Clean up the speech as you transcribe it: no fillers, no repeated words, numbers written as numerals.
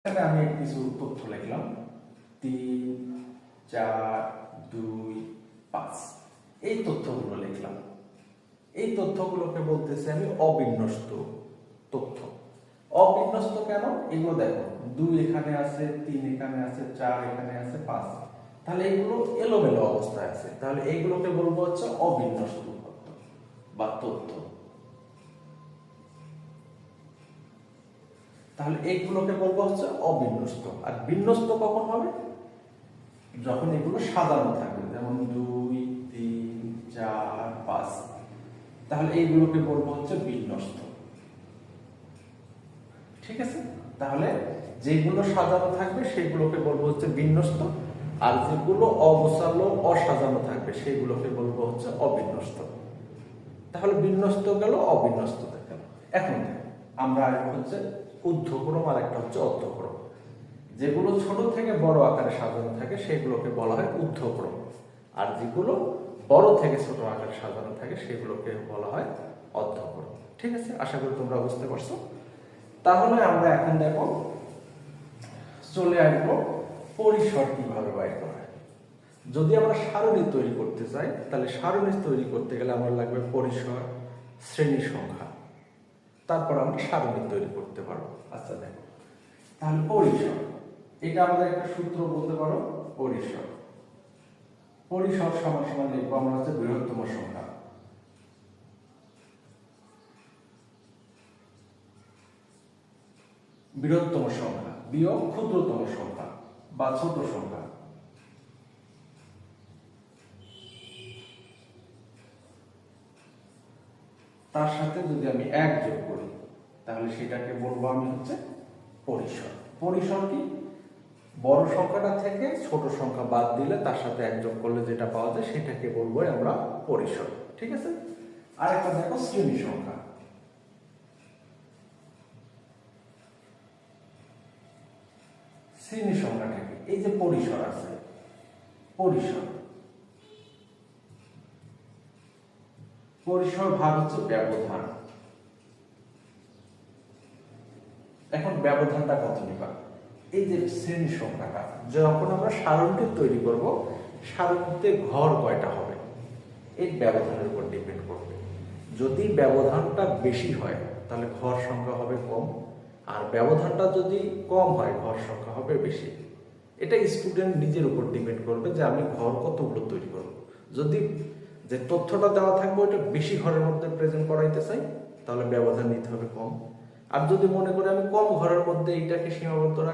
এখানে আমি কিছু তথ্য লিখলাম 3, 4, 2, 5 এই তথ্যগুলো লিখলাম। এই তথ্যগুলোকে বলতেছি আমি অবিন্যস্ত তথ্য। অবিন্যস্ত কেন? এগুলো দেখো 2 এখানে আছে, 3 এখানে আছে, 4 এখানে আছে, 5, তাহলে এগুলো এলোমেলো অবস্থায় আছে, তাহলে এইগুলোকে বলবো হচ্ছে অবিন্যস্ত তথ্য বা তথ্য। তাহলে এইগুলোকে বলবো হচ্ছে অবিন্যস্ত। আর বিন্যস্ত কখন হবে? যখন এগুলো সাজানো থাকবে, যেমন 2, 3, 4, 5, তাহলে এইগুলোকে বলবো হচ্ছে বিন্যস্ত। ঠিক আছে? তাহলে যেগুলো সাজানো থাকবে সেগুলোকে বলবো হচ্ছে বিন্যস্ত, আর যেগুলো অগোছালো অসাজানো থাকবে সেগুলোকে বলবো হচ্ছে অবিন্যস্ত। তাহলে বিন্যস্ত গেল, অবিন্যস্ত গেল। এখন আমরা হচ্ছে ঊর্ধ্বক্রম আর একটা হচ্ছে অর্ধক্রম। যেগুলো ছোট থেকে বড় আকারে সাজানো থাকে সেগুলোকে বলা হয় ঊর্ধ্বক্রম, আর যেগুলো বড় থেকে ছোট আকারে সাজানো থাকে সেগুলোকে বলা হয় অর্ধক্রম। ঠিক আছে? আশা করি তোমরা বুঝতে পারছো। তাহলে আমরা এখন দেখো চলে আসবো পরিসর কিভাবে বাইর করা হয়। যদি আমরা সারণী তৈরি করতে চাই, তাহলে সারণী তৈরি করতে গেলে আমার লাগবে পরিসর, শ্রেণী সংখ্যা, তারপর আমরা সারণী তৈরি করতে পারবো। আচ্ছা দেখো, তাহলে পরিসর, এটা আমাদের একটা সূত্র বলতে পারো। পরিসর পরিসর সমান সমান লিখবো আমরা হচ্ছে বৃহত্তম সংখ্যা বৃহত্তম সংখ্যা বিয়োগ ক্ষুদ্রতম সংখ্যা বা ছোট সংখ্যা। তার সাথে যদি আমি 1 যোগ করি তাহলে সেটাকে বলবো আমি হচ্ছে পরিসর। পরিসর কি? বড় সংখ্যাটা থেকে ছোট সংখ্যা বাদ দিলে তার সাথে 1 যোগ করলে যেটা পাওয়া যায় সেটাকে বলবো আমরা পরিসর। ঠিক আছে? আরেকটা দেখো শ্রেণী সংখ্যা। শ্রেণী সংখ্যাটাকে এই যে পরিসর আছে, পরিসর পরিসর ভাগ হচ্ছে ব্যবধান। এখন ব্যবধানটা কত নিবা? এই যে শ্রেণী সংখ্যাটা যখন আমরা সারণী তৈরি করব, সারণীতে ঘর কয়টা হবে এই ব্যবধানের উপর ডিপেন্ড করবে। যদি ব্যবধানটা বেশি হয় তাহলে ঘর সংখ্যা হবে কম, আর ব্যবধানটা যদি কম হয় ঘর সংখ্যা হবে বেশি। এটা স্টুডেন্ট নিজের উপর ডিপেন্ড করবে যে আমি ঘর কতগুলো তৈরি করব। যদি যে তথ্যটা দেওয়া থাকবে ওইটা বেশি ঘরের মধ্যে প্রেজেন্ট করাইতে চাই তাহলে ব্যবধান নিতে হবে কম, আর যদি মনে করি আমি কম ঘরের মধ্যে এইটাকে সীমাবদ্ধ রাখবো